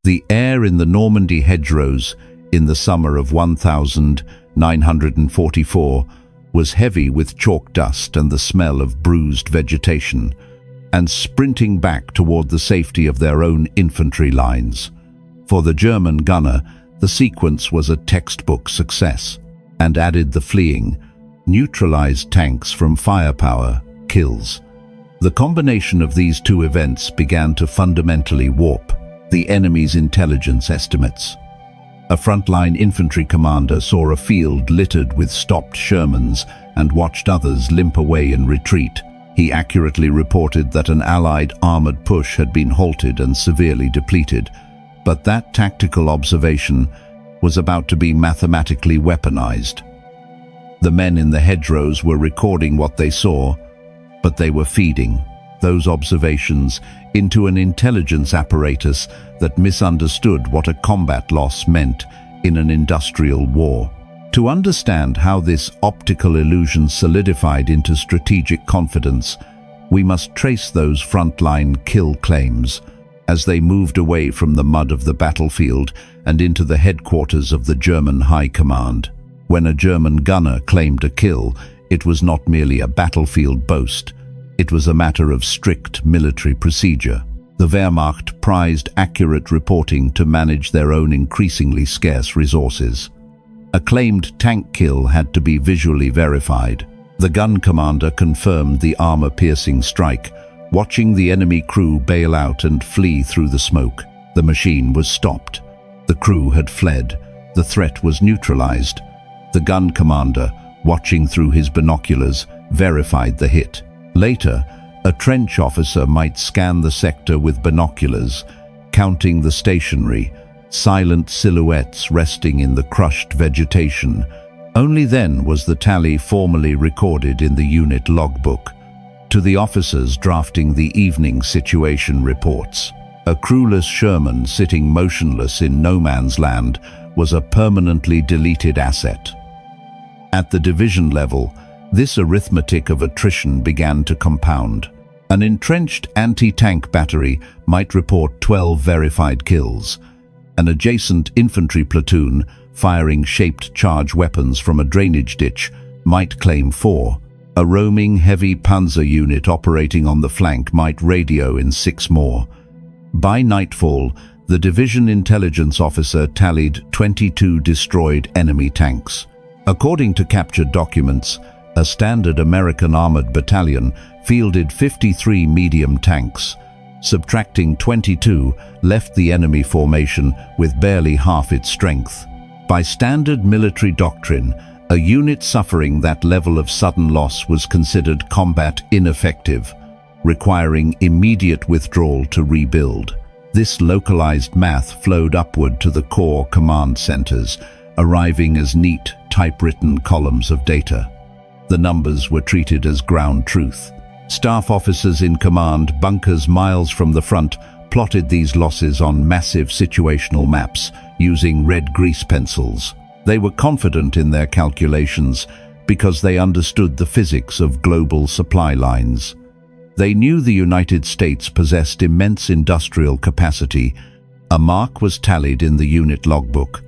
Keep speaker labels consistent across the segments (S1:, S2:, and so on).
S1: The air in the Normandy hedgerows in the summer of 1944 was heavy with chalk dust and the smell of bruised vegetation, and sprinting back toward the safety of their own infantry lines. For the German gunner, the sequence was a textbook success, and added the fleeing, neutralized tanks from firepower kills. The combination of these two events began to fundamentally warp the enemy's intelligence estimates. A frontline infantry commander saw a field littered with stopped Shermans and watched others limp away in retreat. He accurately reported that an Allied armored push had been halted and severely depleted, but that tactical observation was about to be mathematically weaponized. The men in the hedgerows were recording what they saw, but they were feeding those observations into an intelligence apparatus that misunderstood what a combat loss meant in an industrial war. To understand how this optical illusion solidified into strategic confidence, we must trace those frontline kill claims as they moved away from the mud of the battlefield and into the headquarters of the German High Command. When a German gunner claimed a kill, it was not merely a battlefield boast. It was a matter of strict military procedure. The Wehrmacht prized accurate reporting to manage their own increasingly scarce resources. A claimed tank kill had to be visually verified. The gun commander confirmed the armor-piercing strike, watching the enemy crew bail out and flee through the smoke. The machine was stopped. The crew had fled. The threat was neutralized. The gun commander, watching through his binoculars, verified the hit. Later, a trench officer might scan the sector with binoculars, counting the stationary, silent silhouettes resting in the crushed vegetation. Only then was the tally formally recorded in the unit logbook. To the officers drafting the evening situation reports, a crewless Sherman sitting motionless in no man's land was a permanently deleted asset. At the division level, this arithmetic of attrition began to compound. An entrenched anti-tank battery might report 12 verified kills. An adjacent infantry platoon, firing shaped charge weapons from a drainage ditch, might claim 4. A roaming heavy panzer unit operating on the flank might radio in 6 more. By nightfall, the division intelligence officer tallied 22 destroyed enemy tanks. According to captured documents, a standard American armored battalion fielded 53 medium tanks. Subtracting 22 left the enemy formation with barely half its strength. By standard military doctrine, a unit suffering that level of sudden loss was considered combat ineffective, requiring immediate withdrawal to rebuild. This localized math flowed upward to the corps command centers, arriving as neat, typewritten columns of data. The numbers were treated as ground truth. Staff officers in command, bunkers miles from the front, plotted these losses on massive situational maps using red grease pencils. They were confident in their calculations because they understood the physics of global supply lines. They knew the United States possessed immense industrial capacity. A mark was tallied in the unit logbook.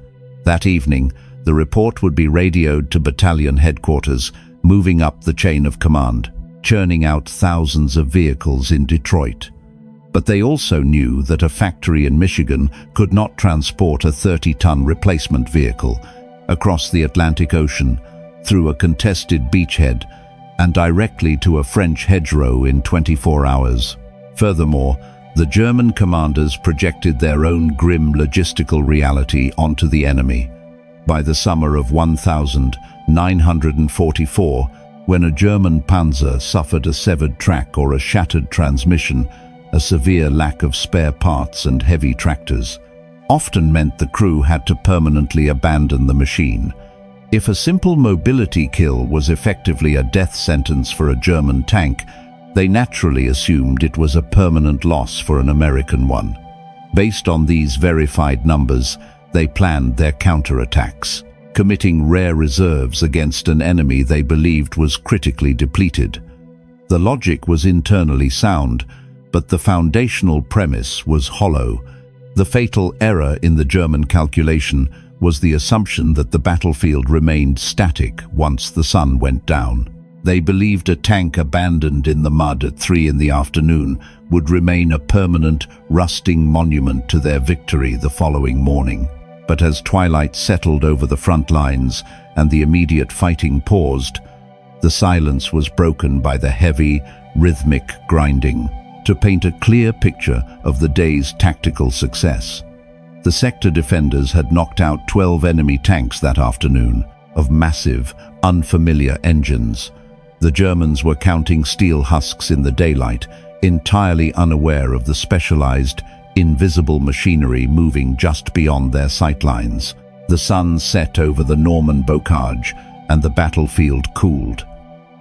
S1: That evening, the report would be radioed to battalion headquarters, moving up the chain of command, churning out thousands of vehicles in Detroit. But they also knew that a factory in Michigan could not transport a 30-ton replacement vehicle across the Atlantic Ocean, through a contested beachhead, and directly to a French hedgerow in 24 hours. Furthermore, the German commanders projected their own grim logistical reality onto the enemy. By the summer of 1944, when a German panzer suffered a severed track or a shattered transmission, a severe lack of spare parts and heavy tractors often meant the crew had to permanently abandon the machine. If a simple mobility kill was effectively a death sentence for a German tank, they naturally assumed it was a permanent loss for an American one. Based on these verified numbers, they planned their counterattacks, committing rare reserves against an enemy they believed was critically depleted. The logic was internally sound, but the foundational premise was hollow. The fatal error in the German calculation was the assumption that the battlefield remained static once the sun went down. They believed a tank abandoned in the mud at 3 in the afternoon would remain a permanent, rusting monument to their victory the following morning. But as twilight settled over the front lines and the immediate fighting paused, the silence was broken by the heavy, rhythmic grinding. To paint a clear picture of the day's tactical success, the sector defenders had knocked out 12 enemy tanks that afternoon, of massive, unfamiliar engines. The Germans were counting steel husks in the daylight, entirely unaware of the specialized, invisible machinery moving just beyond their sightlines. The sun set over the Norman bocage, and the battlefield cooled.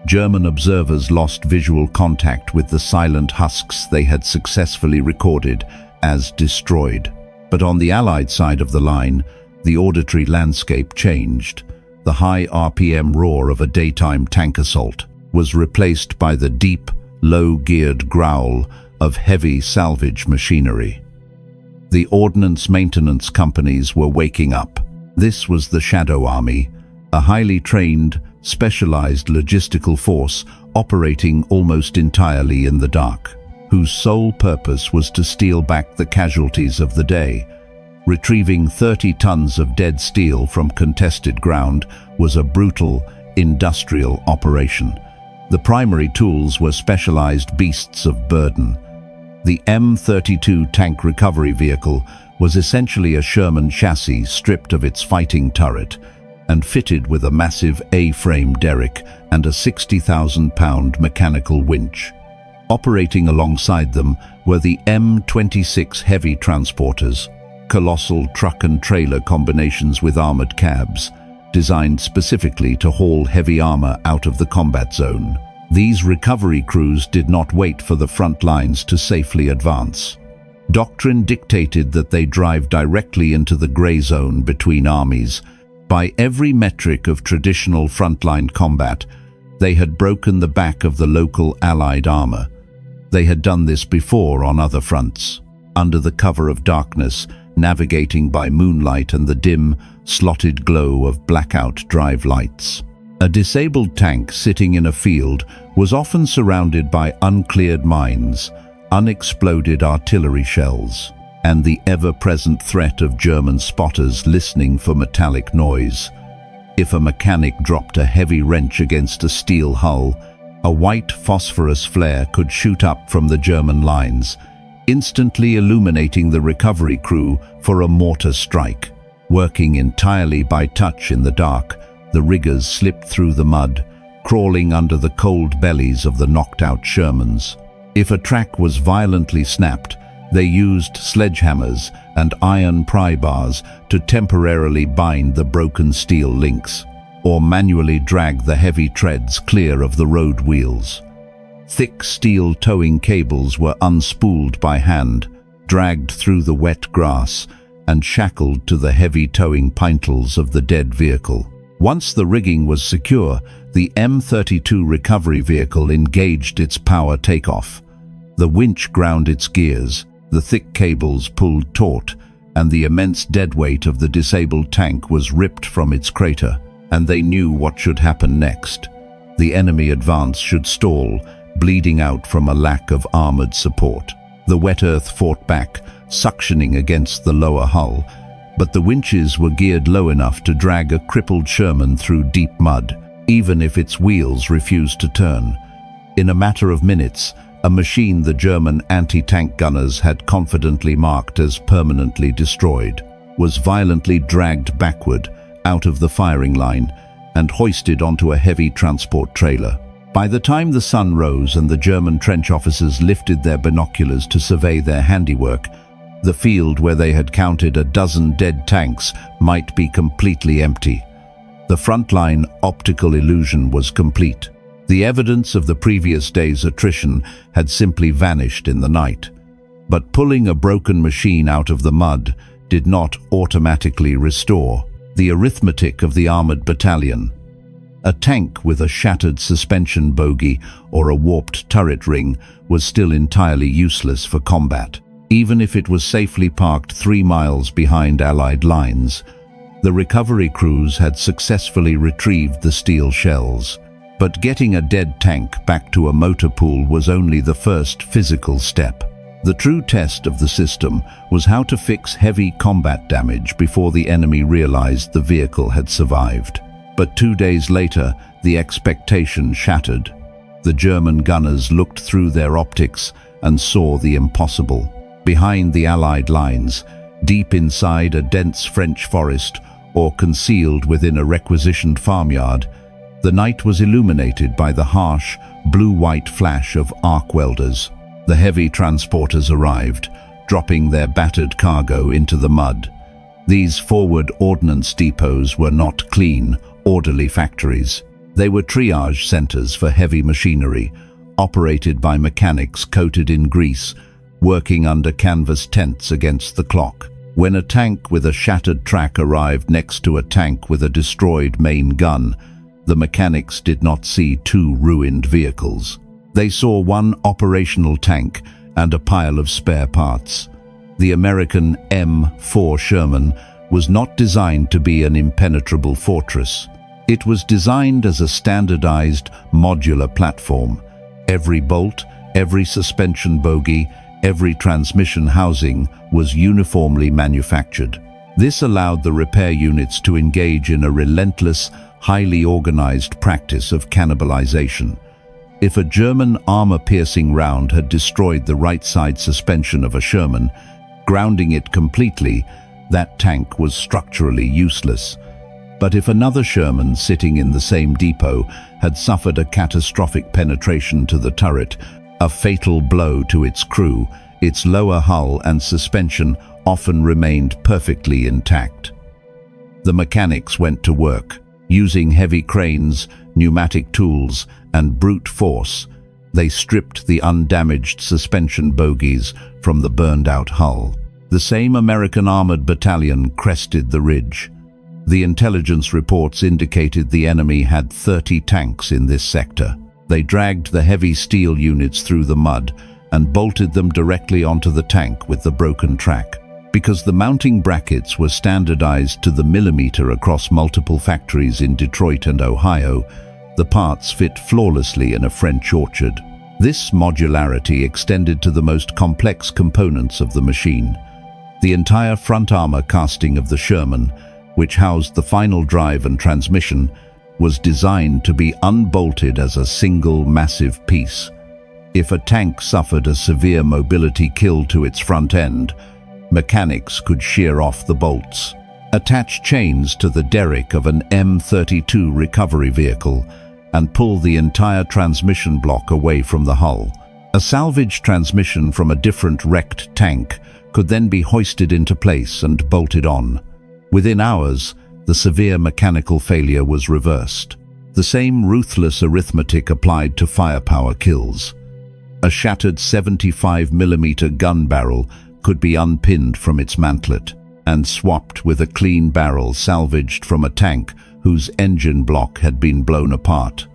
S1: German observers lost visual contact with the silent husks they had successfully recorded as destroyed. But on the Allied side of the line, the auditory landscape changed. The high RPM roar of a daytime tank assault was replaced by the deep, low-geared growl of heavy salvage machinery. The ordnance maintenance companies were waking up. This was the Shadow Army, a highly trained, specialized logistical force operating almost entirely in the dark, whose sole purpose was to steal back the casualties of the day. Retrieving 30 tons of dead steel from contested ground was a brutal, industrial operation. The primary tools were specialized beasts of burden. The M32 tank recovery vehicle was essentially a Sherman chassis stripped of its fighting turret and fitted with a massive A-frame derrick and a 60,000-pound mechanical winch. Operating alongside them were the M26 heavy transporters, colossal truck and trailer combinations with armored cabs, designed specifically to haul heavy armor out of the combat zone. These recovery crews did not wait for the front lines to safely advance. Doctrine dictated that they drive directly into the gray zone between armies. By every metric of traditional frontline combat, they had broken the back of the local Allied armor. They had done this before on other fronts, under the cover of darkness, navigating by moonlight and the dim, slotted glow of blackout drive lights. A disabled tank sitting in a field was often surrounded by uncleared mines, unexploded artillery shells, and the ever-present threat of German spotters listening for metallic noise. If a mechanic dropped a heavy wrench against a steel hull, a white phosphorus flare could shoot up from the German lines, instantly illuminating the recovery crew for a mortar strike. Working entirely by touch in the dark, the riggers slipped through the mud, crawling under the cold bellies of the knocked-out Shermans. If a track was violently snapped, they used sledgehammers and iron pry bars to temporarily bind the broken steel links, or manually drag the heavy treads clear of the road wheels. Thick steel towing cables were unspooled by hand, dragged through the wet grass, and shackled to the heavy towing pintles of the dead vehicle. Once the rigging was secure, the M32 recovery vehicle engaged its power takeoff. The winch ground its gears, the thick cables pulled taut, and the immense deadweight of the disabled tank was ripped from its crater, and they knew what should happen next. The enemy advance should stall, bleeding out from a lack of armored support. The wet earth fought back, suctioning against the lower hull, but the winches were geared low enough to drag a crippled Sherman through deep mud, even if its wheels refused to turn. In a matter of minutes, a machine the German anti-tank gunners had confidently marked as permanently destroyed was violently dragged backward out of the firing line and hoisted onto a heavy transport trailer. By the time the sun rose and the German trench officers lifted their binoculars to survey their handiwork, the field where they had counted a dozen dead tanks might be completely empty. The frontline optical illusion was complete. The evidence of the previous day's attrition had simply vanished in the night. But pulling a broken machine out of the mud did not automatically restore the arithmetic of the armored battalion. A tank with a shattered suspension bogie or a warped turret ring was still entirely useless for combat. Even if it was safely parked 3 miles behind Allied lines, the recovery crews had successfully retrieved the steel shells. But getting a dead tank back to a motor pool was only the first physical step. The true test of the system was how to fix heavy combat damage before the enemy realized the vehicle had survived. But 2 days later, the expectation shattered. The German gunners looked through their optics and saw the impossible. Behind the Allied lines, deep inside a dense French forest or concealed within a requisitioned farmyard, the night was illuminated by the harsh, blue-white flash of arc welders. The heavy transporters arrived, dropping their battered cargo into the mud. These forward ordnance depots were not clean, orderly factories. They were triage centers for heavy machinery, operated by mechanics coated in grease, working under canvas tents against the clock. When a tank with a shattered track arrived next to a tank with a destroyed main gun, the mechanics did not see 2 ruined vehicles. They saw one operational tank and a pile of spare parts. The American M4 Sherman was not designed to be an impenetrable fortress. It was designed as a standardized, modular platform. Every bolt, every suspension bogie, every transmission housing was uniformly manufactured. This allowed the repair units to engage in a relentless, highly organized practice of cannibalization. If a German armor-piercing round had destroyed the right-side suspension of a Sherman, grounding it completely, that tank was structurally useless. But if another Sherman sitting in the same depot had suffered a catastrophic penetration to the turret, a fatal blow to its crew, its lower hull and suspension often remained perfectly intact. The mechanics went to work. Using heavy cranes, pneumatic tools, and brute force, they stripped the undamaged suspension bogies from the burned-out hull. The same American armored battalion crested the ridge. The intelligence reports indicated the enemy had 30 tanks in this sector. They dragged the heavy steel units through the mud and bolted them directly onto the tank with the broken track. Because the mounting brackets were standardized to the millimeter across multiple factories in Detroit and Ohio, the parts fit flawlessly in a French orchard. This modularity extended to the most complex components of the machine. The entire front armor casting of the Sherman, which housed the final drive and transmission, was designed to be unbolted as a single massive piece. If a tank suffered a severe mobility kill to its front end, mechanics could shear off the bolts. Attach chains to the derrick of an M32 recovery vehicle and pull the entire transmission block away from the hull. A salvaged transmission from a different wrecked tank could then be hoisted into place and bolted on. Within hours, the severe mechanical failure was reversed. The same ruthless arithmetic applied to firepower kills. A shattered 75mm gun barrel could be unpinned from its mantlet and swapped with a clean barrel salvaged from a tank whose engine block had been blown apart.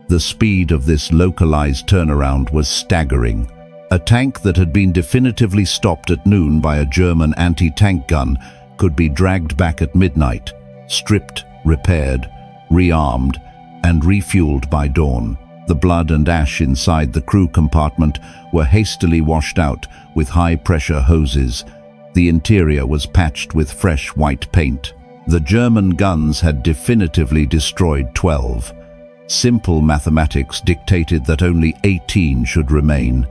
S1: The speed of this localized turnaround was staggering. A tank that had been definitively stopped at noon by a German anti-tank gun could be dragged back at midnight, stripped, repaired, rearmed, and refueled by dawn. The blood and ash inside the crew compartment were hastily washed out with high-pressure hoses. The interior was patched with fresh white paint. The German guns had definitively destroyed 12. Simple mathematics dictated that only 18 should remain.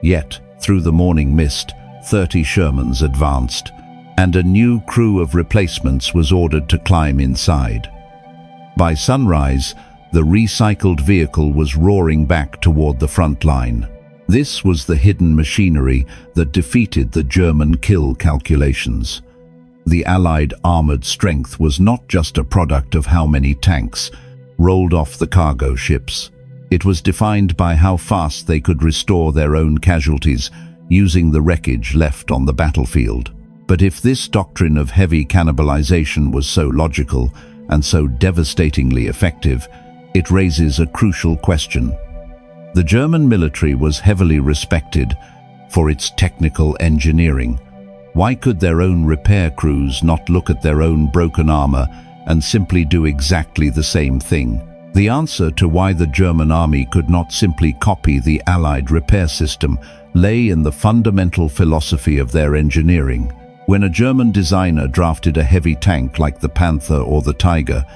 S1: Yet, through the morning mist, 30 Shermans advanced, and a new crew of replacements was ordered to climb inside. By sunrise, the recycled vehicle was roaring back toward the front line. This was the hidden machinery that defeated the German kill calculations. The Allied armored strength was not just a product of how many tanks rolled off the cargo ships. It was defined by how fast they could restore their own casualties using the wreckage left on the battlefield. But if this doctrine of heavy cannibalization was so logical and so devastatingly effective, it raises a crucial question. The German military was heavily respected for its technical engineering. Why could their own repair crews not look at their own broken armor and simply do exactly the same thing? The answer to why the German army could not simply copy the Allied repair system lay in the fundamental philosophy of their engineering. When a German designer drafted a heavy tank like the Panther or the Tiger,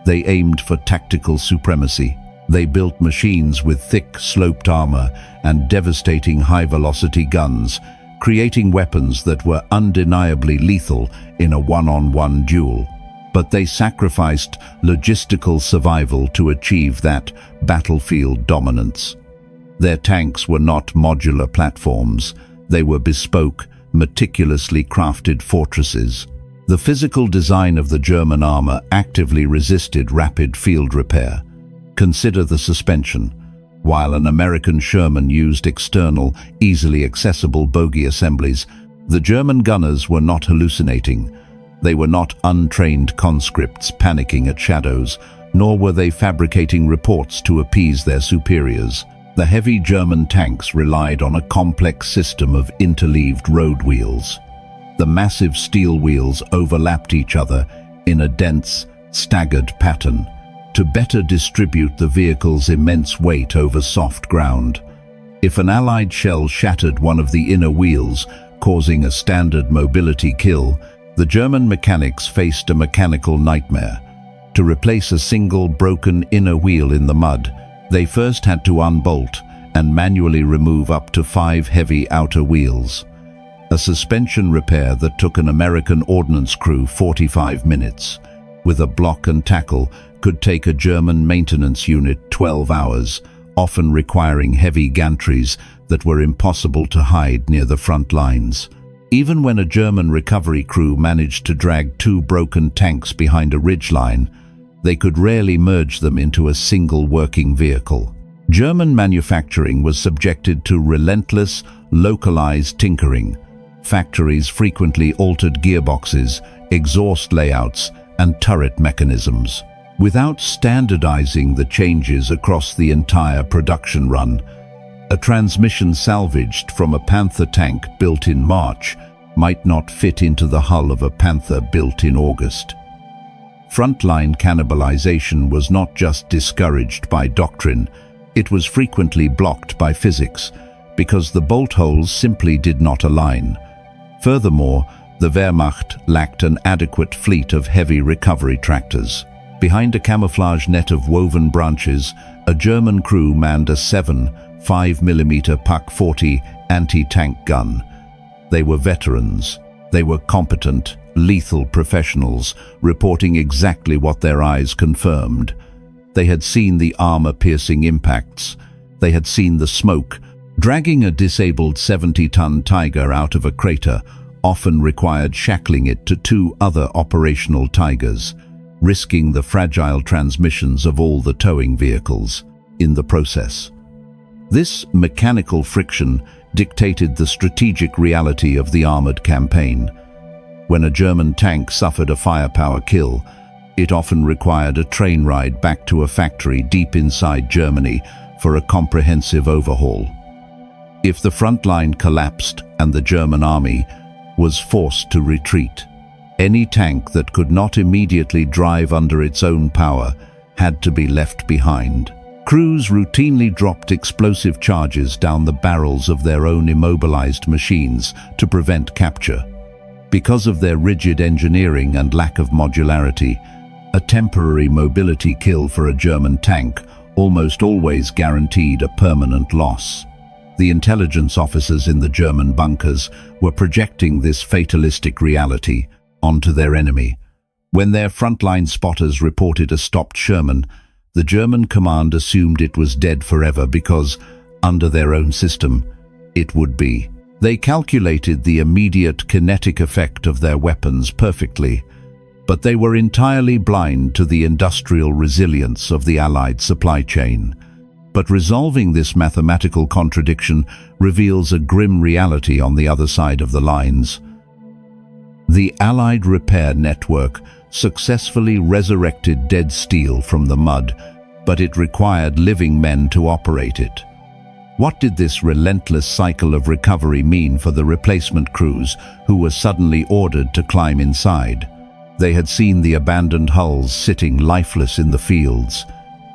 S1: they aimed for tactical supremacy. They built machines with thick, sloped armor and devastating high-velocity guns, creating weapons that were undeniably lethal in a one-on-one duel. But they sacrificed logistical survival to achieve that battlefield dominance. Their tanks were not modular platforms. They were bespoke, meticulously crafted fortresses. The physical design of the German armor actively resisted rapid field repair. Consider the suspension. While an American Sherman used external, easily accessible bogie assemblies, the German gunners were not hallucinating. They were not untrained conscripts panicking at shadows, nor were they fabricating reports to appease their superiors. The heavy German tanks relied on a complex system of interleaved road wheels. The massive steel wheels overlapped each other in a dense, staggered pattern to better distribute the vehicle's immense weight over soft ground. If an Allied shell shattered one of the inner wheels, causing a standard mobility kill, the German mechanics faced a mechanical nightmare. To replace a single broken inner wheel in the mud, they first had to unbolt and manually remove up to 5 heavy outer wheels. A suspension repair that took an American ordnance crew 45 minutes, with a block and tackle, could take a German maintenance unit 12 hours, often requiring heavy gantries that were impossible to hide near the front lines. Even when a German recovery crew managed to drag 2 broken tanks behind a ridgeline, they could rarely merge them into a single working vehicle. German manufacturing was subjected to relentless, localized tinkering. Factories frequently altered gearboxes, exhaust layouts, and turret mechanisms. Without standardizing the changes across the entire production run, a transmission salvaged from a Panther tank built in March might not fit into the hull of a Panther built in August. Frontline cannibalization was not just discouraged by doctrine, it was frequently blocked by physics, because the bolt holes simply did not align. Furthermore, the Wehrmacht lacked an adequate fleet of heavy recovery tractors. Behind a camouflage net of woven branches, a German crew manned a 5mm Puck 40 anti-tank gun. They were veterans. They were competent, lethal professionals, reporting exactly what their eyes confirmed. They had seen the armor-piercing impacts. They had seen the smoke. Dragging a disabled 70-ton Tiger out of a crater often required shackling it to 2 other operational Tigers, risking the fragile transmissions of all the towing vehicles in the process. This mechanical friction dictated the strategic reality of the armored campaign. When a German tank suffered a firepower kill, it often required a train ride back to a factory deep inside Germany for a comprehensive overhaul. If the front line collapsed and the German army was forced to retreat, any tank that could not immediately drive under its own power had to be left behind. Crews routinely dropped explosive charges down the barrels of their own immobilized machines to prevent capture. Because of their rigid engineering and lack of modularity, a temporary mobility kill for a German tank almost always guaranteed a permanent loss. The intelligence officers in the German bunkers were projecting this fatalistic reality onto their enemy. When their frontline spotters reported a stopped Sherman, the German command assumed it was dead forever because, under their own system, it would be. They calculated the immediate kinetic effect of their weapons perfectly, but they were entirely blind to the industrial resilience of the Allied supply chain. But resolving this mathematical contradiction reveals a grim reality on the other side of the lines. The Allied repair network successfully resurrected dead steel from the mud, but it required living men to operate it. What did this relentless cycle of recovery mean for the replacement crews who were suddenly ordered to climb inside? They had seen the abandoned hulls sitting lifeless in the fields.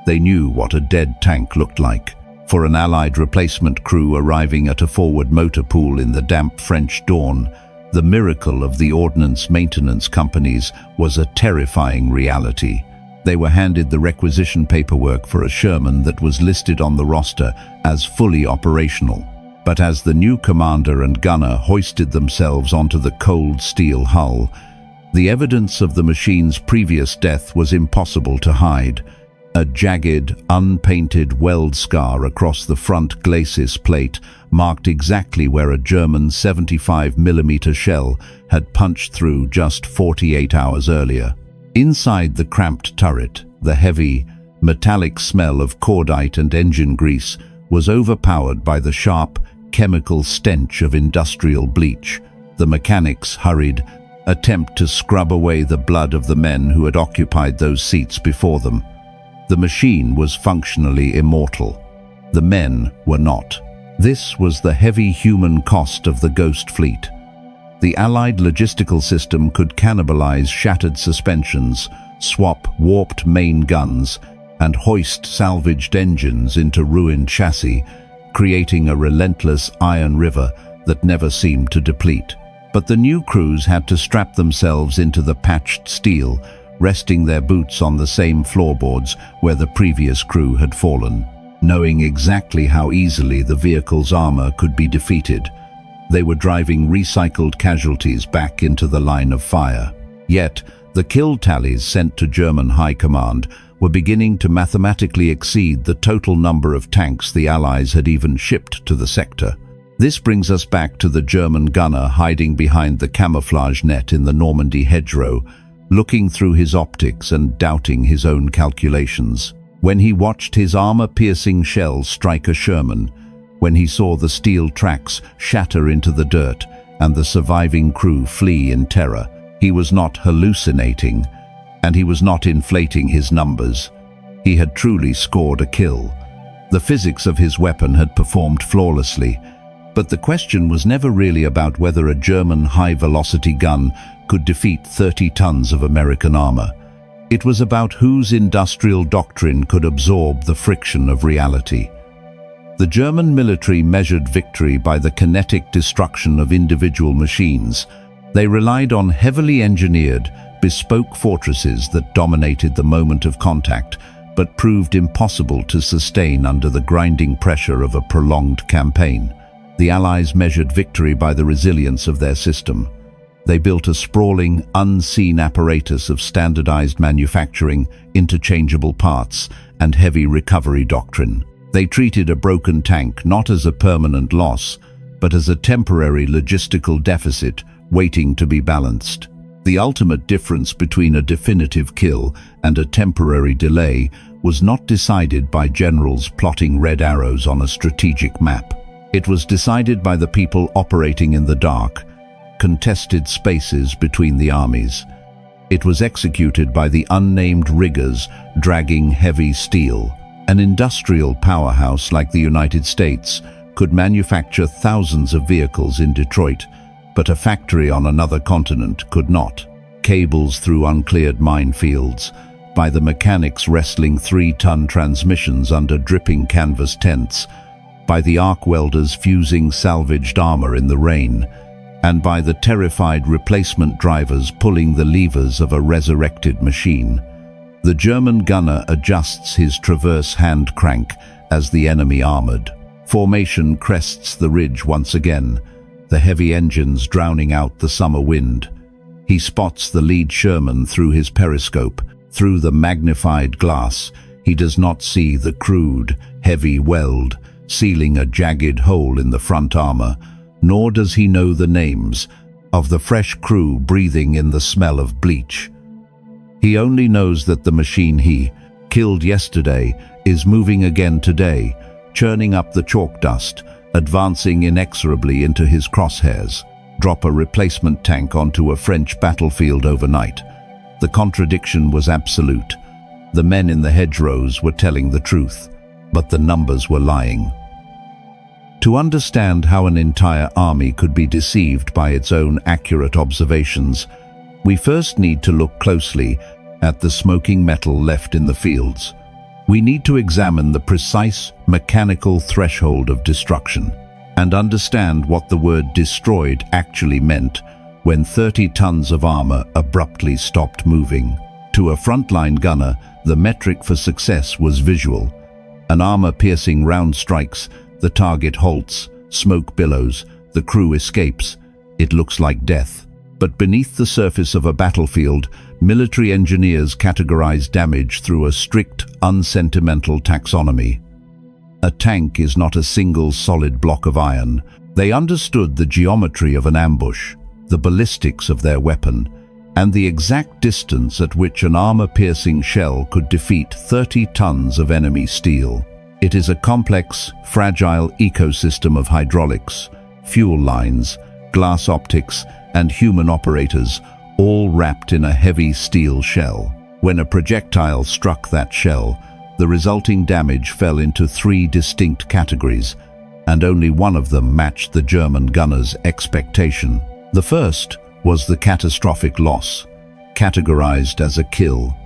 S1: They knew what a dead tank looked like. For an Allied replacement crew arriving at a forward motor pool in the damp French dawn, the miracle of the ordnance maintenance companies was a terrifying reality. They were handed the requisition paperwork for a Sherman that was listed on the roster as fully operational. But as the new commander and gunner hoisted themselves onto the cold steel hull, the evidence of the machine's previous death was impossible to hide. A jagged, unpainted weld scar across the front glacis plate marked exactly where a German 75mm shell had punched through just 48 hours earlier. Inside the cramped turret, the heavy, metallic smell of cordite and engine grease was overpowered by the sharp, chemical stench of industrial bleach. The mechanics hurried, attempt to scrub away the blood of the men who had occupied those seats before them. The machine was functionally immortal. The men were not. This was the heavy human cost of the Ghost Fleet. The Allied logistical system could cannibalize shattered suspensions, swap warped main guns, and hoist salvaged engines into ruined chassis, creating a relentless iron river that never seemed to deplete. But the new crews had to strap themselves into the patched steel, resting their boots on the same floorboards where the previous crew had fallen. Knowing exactly how easily the vehicle's armor could be defeated, they were driving recycled casualties back into the line of fire. Yet, the kill tallies sent to German High Command were beginning to mathematically exceed the total number of tanks the Allies had even shipped to the sector. This brings us back to the German gunner hiding behind the camouflage net in the Normandy hedgerow, looking through his optics and doubting his own calculations. When he watched his armor-piercing shell strike a Sherman, when he saw the steel tracks shatter into the dirt and the surviving crew flee in terror, he was not hallucinating, and he was not inflating his numbers. He had truly scored a kill. The physics of his weapon had performed flawlessly, but the question was never really about whether a German high-velocity gun could defeat 30 tons of American armor. It was about whose industrial doctrine could absorb the friction of reality. The German military measured victory by the kinetic destruction of individual machines. They relied on heavily engineered, bespoke fortresses that dominated the moment of contact, but proved impossible to sustain under the grinding pressure of a prolonged campaign. The Allies measured victory by the resilience of their system. They built a sprawling, unseen apparatus of standardized manufacturing, interchangeable parts, and heavy recovery doctrine. They treated a broken tank not as a permanent loss, but as a temporary logistical deficit waiting to be balanced. The ultimate difference between a definitive kill and a temporary delay was not decided by generals plotting red arrows on a strategic map. It was decided by the people operating in the dark, contested spaces between the armies. It was executed by the unnamed riggers dragging heavy steel. An industrial powerhouse like the United States could manufacture thousands of vehicles in Detroit, but a factory on another continent could not. Cables through uncleared minefields, by the mechanics wrestling 3-ton transmissions under dripping canvas tents, by the arc welders fusing salvaged armor in the rain, and by the terrified replacement drivers pulling the levers of a resurrected machine. The German gunner adjusts his traverse hand crank as the enemy armored. Formation crests the ridge once again, the heavy engines drowning out the summer wind. He spots the lead Sherman through his periscope. Through the magnified glass, he does not see the crude, heavy weld sealing a jagged hole in the front armor, nor does he know the names of the fresh crew breathing in the smell of bleach. He only knows that the machine he killed yesterday is moving again today, churning up the chalk dust, advancing inexorably into his crosshairs. Drop a replacement tank onto a French battlefield overnight. The contradiction was absolute. The men in the hedgerows were telling the truth, but the numbers were lying. To understand how an entire army could be deceived by its own accurate observations, we first need to look closely at the smoking metal left in the fields. We need to examine the precise mechanical threshold of destruction and understand what the word destroyed actually meant when 30 tons of armor abruptly stopped moving. To a frontline gunner, the metric for success was visual. An armor-piercing round strikes, the target halts, smoke billows, the crew escapes. It looks like death. But beneath the surface of a battlefield, military engineers categorize damage through a strict, unsentimental taxonomy. A tank is not a single solid block of iron. They understood the geometry of an ambush, the ballistics of their weapon, and the exact distance at which an armor-piercing shell could defeat 30 tons of enemy steel. It is a complex, fragile ecosystem of hydraulics, fuel lines, glass optics, and human operators, all wrapped in a heavy steel shell. When a projectile struck that shell, the resulting damage fell into 3 distinct categories, and only one of them matched the German gunner's expectation. The first was the catastrophic loss, categorized as a kill.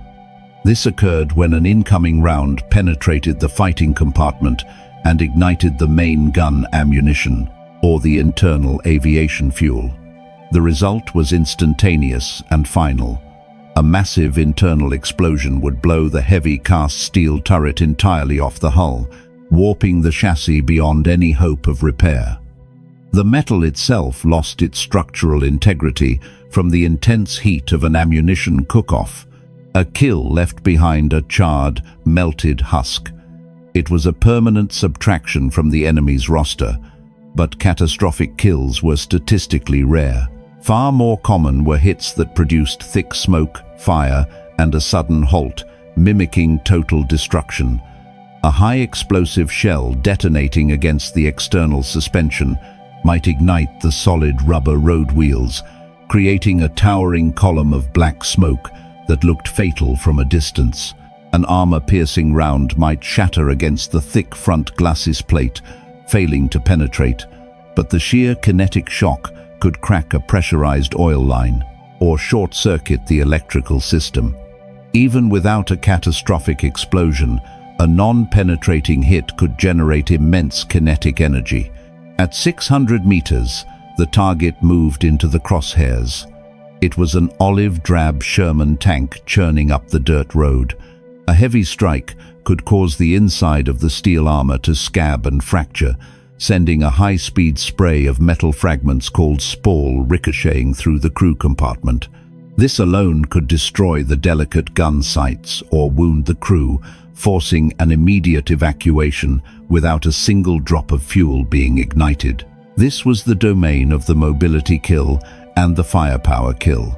S1: This occurred when an incoming round penetrated the fighting compartment and ignited the main gun ammunition, or the internal aviation fuel. The result was instantaneous and final. A massive internal explosion would blow the heavy cast steel turret entirely off the hull, warping the chassis beyond any hope of repair. The metal itself lost its structural integrity from the intense heat of an ammunition cook-off. A kill left behind a charred, melted husk. It was a permanent subtraction from the enemy's roster, but catastrophic kills were statistically rare. Far more common were hits that produced thick smoke, fire, and a sudden halt, mimicking total destruction. A high-explosive shell detonating against the external suspension might ignite the solid rubber road wheels, creating a towering column of black smoke that looked fatal from a distance. An armor-piercing round might shatter against the thick front glacis plate, failing to penetrate, but the sheer kinetic shock could crack a pressurized oil line or short-circuit the electrical system. Even without a catastrophic explosion, a non-penetrating hit could generate immense kinetic energy. At 600 meters, the target moved into the crosshairs. It was an olive-drab Sherman tank churning up the dirt road. A heavy strike could cause the inside of the steel armor to scab and fracture, sending a high-speed spray of metal fragments called spall ricocheting through the crew compartment. This alone could destroy the delicate gun sights or wound the crew, forcing an immediate evacuation without a single drop of fuel being ignited. This was the domain of the mobility kill and the firepower kill.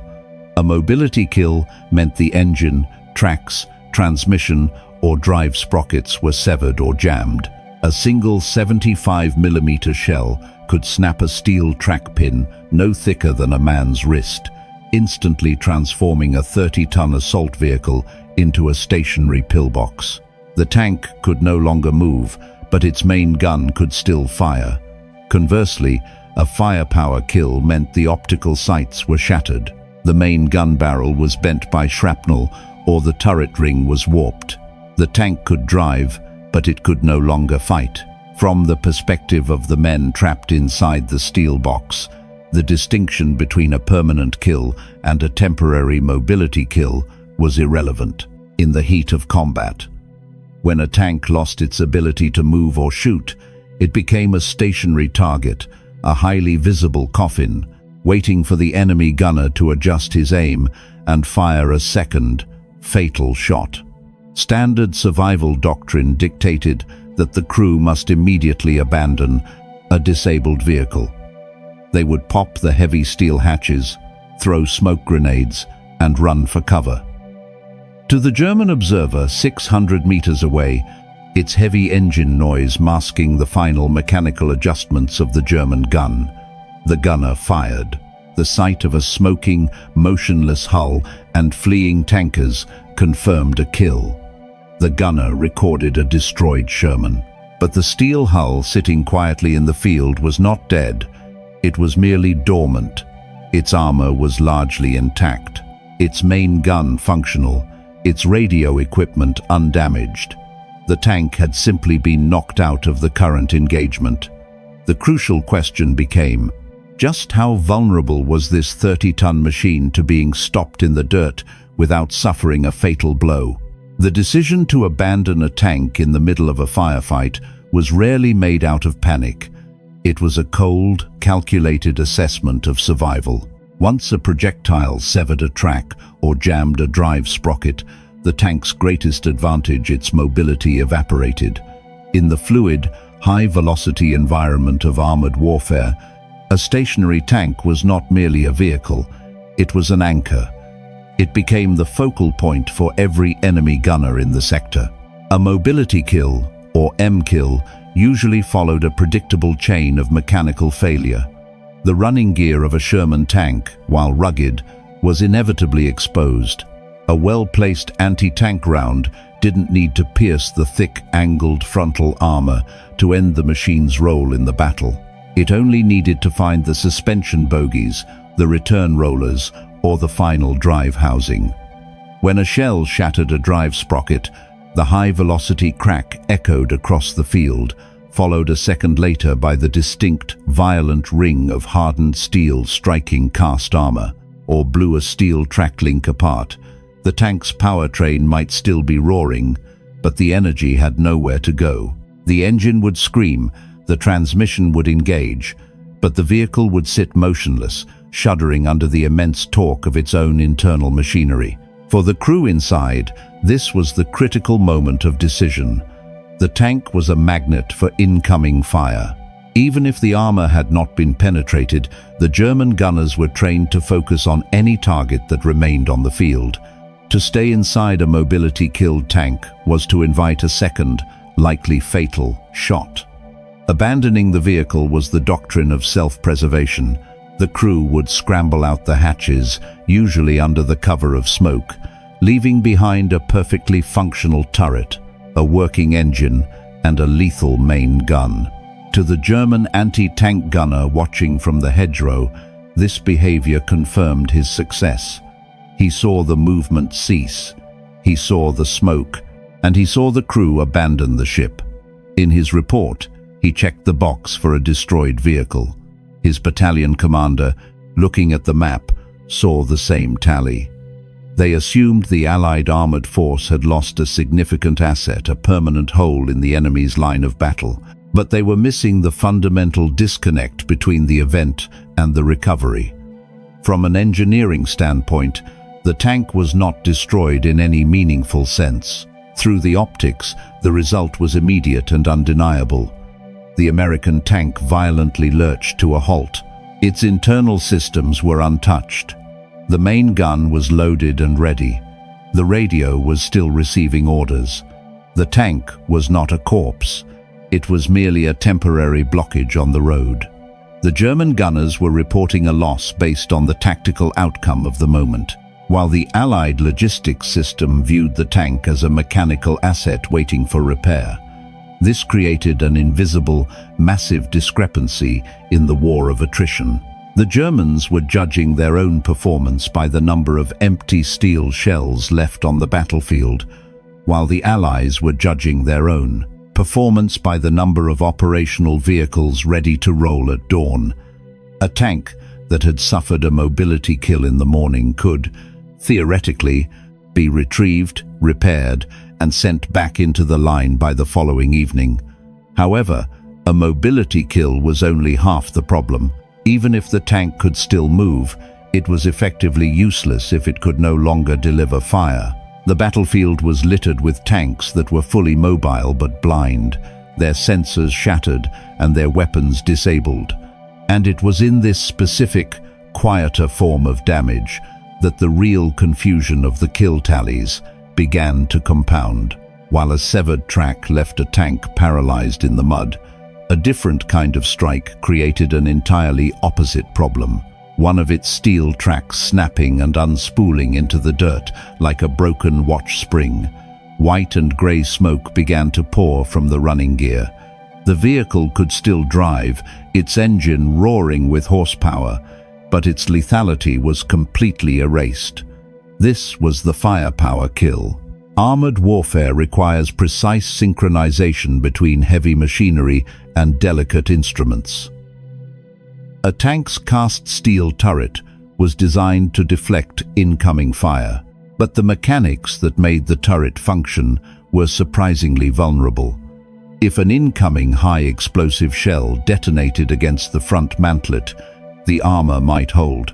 S1: A mobility kill meant the engine, tracks, transmission, or drive sprockets were severed or jammed. A single 75mm shell could snap a steel track pin no thicker than a man's wrist, instantly transforming a 30-ton assault vehicle into a stationary pillbox. The tank could no longer move, but its main gun could still fire. Conversely, a firepower kill meant the optical sights were shattered. The main gun barrel was bent by shrapnel, or the turret ring was warped. The tank could drive, but it could no longer fight. From the perspective of the men trapped inside the steel box, the distinction between a permanent kill and a temporary mobility kill was irrelevant. In the heat of combat, when a tank lost its ability to move or shoot, it became a stationary target, a highly visible coffin, waiting for the enemy gunner to adjust his aim and fire a second, fatal shot. Standard survival doctrine dictated that the crew must immediately abandon a disabled vehicle. They would pop the heavy steel hatches, throw smoke grenades, and run for cover. To the German observer 600 meters away, its heavy engine noise masking the final mechanical adjustments of the German gun, the gunner fired. The sight of a smoking, motionless hull and fleeing tankers confirmed a kill. The gunner recorded a destroyed Sherman. But the steel hull sitting quietly in the field was not dead. It was merely dormant. Its armor was largely intact, its main gun functional, its radio equipment undamaged. The tank had simply been knocked out of the current engagement. The crucial question became, just how vulnerable was this 30-ton machine to being stopped in the dirt without suffering a fatal blow? The decision to abandon a tank in the middle of a firefight was rarely made out of panic. It was a cold, calculated assessment of survival. Once a projectile severed a track or jammed a drive sprocket, the tank's greatest advantage, its mobility, evaporated. In the fluid, high-velocity environment of armored warfare, a stationary tank was not merely a vehicle, it was an anchor. It became the focal point for every enemy gunner in the sector. A mobility kill, or M-kill, usually followed a predictable chain of mechanical failure. The running gear of a Sherman tank, while rugged, was inevitably exposed. A well-placed anti-tank round didn't need to pierce the thick, angled frontal armor to end the machine's role in the battle. It only needed to find the suspension bogies, the return rollers, or the final drive housing. When a shell shattered a drive sprocket, the high-velocity crack echoed across the field, followed a second later by the distinct, violent ring of hardened steel striking cast armor, or blew a steel track link apart. The tank's powertrain might still be roaring, but the energy had nowhere to go. The engine would scream, the transmission would engage, but the vehicle would sit motionless, shuddering under the immense torque of its own internal machinery. For the crew inside, this was the critical moment of decision. The tank was a magnet for incoming fire. Even if the armor had not been penetrated, the German gunners were trained to focus on any target that remained on the field. To stay inside a mobility-killed tank was to invite a second, likely fatal, shot. Abandoning the vehicle was the doctrine of self-preservation. The crew would scramble out the hatches, usually under the cover of smoke, leaving behind a perfectly functional turret, a working engine, and a lethal main gun. To the German anti-tank gunner watching from the hedgerow, this behavior confirmed his success. He saw the movement cease, he saw the smoke, and he saw the crew abandon the ship. In his report, he checked the box for a destroyed vehicle. His battalion commander, looking at the map, saw the same tally. They assumed the Allied armored force had lost a significant asset, a permanent hole in the enemy's line of battle, but they were missing the fundamental disconnect between the event and the recovery. From an engineering standpoint, the tank was not destroyed in any meaningful sense. Through the optics, the result was immediate and undeniable. The American tank violently lurched to a halt. Its internal systems were untouched. The main gun was loaded and ready. The radio was still receiving orders. The tank was not a corpse. It was merely a temporary blockage on the road. The German gunners were reporting a loss based on the tactical outcome of the moment, while the Allied logistics system viewed the tank as a mechanical asset waiting for repair. This created an invisible, massive discrepancy in the war of attrition. The Germans were judging their own performance by the number of empty steel shells left on the battlefield, while the Allies were judging their own performance by the number of operational vehicles ready to roll at dawn. A tank that had suffered a mobility kill in the morning could, theoretically, be retrieved, repaired, and sent back into the line by the following evening. However, a mobility kill was only half the problem. Even if the tank could still move, it was effectively useless if it could no longer deliver fire. The battlefield was littered with tanks that were fully mobile but blind, their sensors shattered and their weapons disabled. And it was in this specific, quieter form of damage that the real confusion of the kill tallies began to compound. While a severed track left a tank paralyzed in the mud, a different kind of strike created an entirely opposite problem. One of its steel tracks snapping and unspooling into the dirt like a broken watch spring. White and grey smoke began to pour from the running gear, The vehicle could still drive, its engine roaring with horsepower, but its lethality was completely erased. This was the firepower kill. Armored warfare requires precise synchronization between heavy machinery and delicate instruments. A tank's cast steel turret was designed to deflect incoming fire, but the mechanics that made the turret function were surprisingly vulnerable. If an incoming high-explosive shell detonated against the front mantlet, the armor might hold.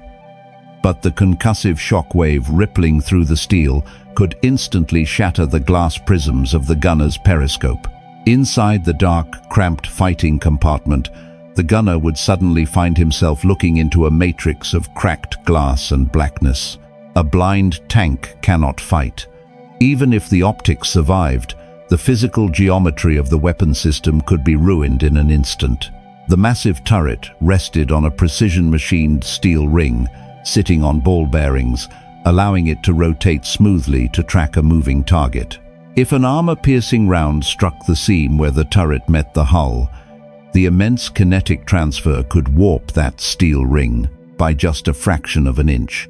S1: But the concussive shock wave rippling through the steel could instantly shatter the glass prisms of the gunner's periscope. Inside the dark, cramped fighting compartment, the gunner would suddenly find himself looking into a matrix of cracked glass and blackness. A blind tank cannot fight. Even if the optics survived, the physical geometry of the weapon system could be ruined in an instant. The massive turret rested on a precision-machined steel ring, sitting on ball bearings, allowing it to rotate smoothly to track a moving target. If an armor-piercing round struck the seam where the turret met the hull, the immense kinetic transfer could warp that steel ring by just a fraction of an inch.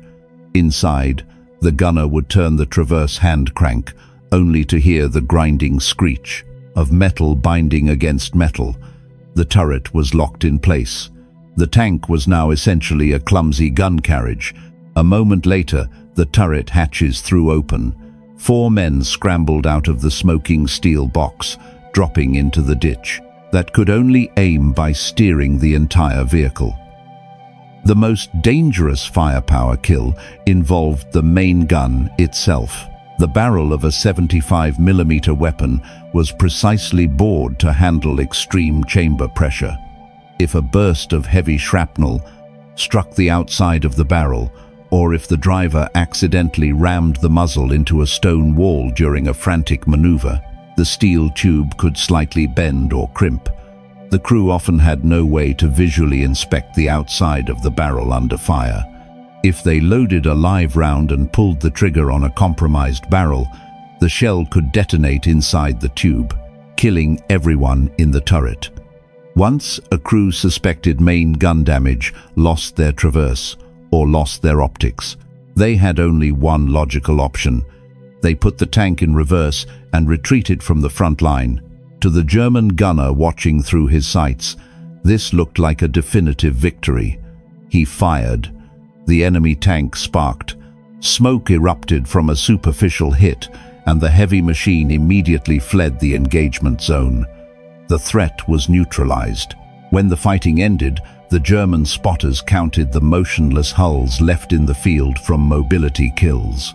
S1: Inside, the gunner would turn the traverse hand crank, only to hear the grinding screech of metal binding against metal. The turret was locked in place. The tank was now essentially a clumsy gun carriage. A moment later, the turret hatches threw open. 4 men scrambled out of the smoking steel box, dropping into the ditch that could only aim by steering the entire vehicle. The most dangerous firepower kill involved the main gun itself. The barrel of a 75mm weapon was precisely bored to handle extreme chamber pressure. If a burst of heavy shrapnel struck the outside of the barrel, or if the driver accidentally rammed the muzzle into a stone wall during a frantic maneuver, the steel tube could slightly bend or crimp. The crew often had no way to visually inspect the outside of the barrel under fire. If they loaded a live round and pulled the trigger on a compromised barrel, the shell could detonate inside the tube, killing everyone in the turret. Once a crew suspected main gun damage, lost their traverse, or lost their optics, they had only one logical option. They put the tank in reverse and retreated from the front line. To the German gunner watching through his sights, this looked like a definitive victory. He fired. The enemy tank sparked. Smoke erupted from a superficial hit, and the heavy machine immediately fled the engagement zone. The threat was neutralized. When the fighting ended, the German spotters counted the motionless hulls left in the field from mobility kills.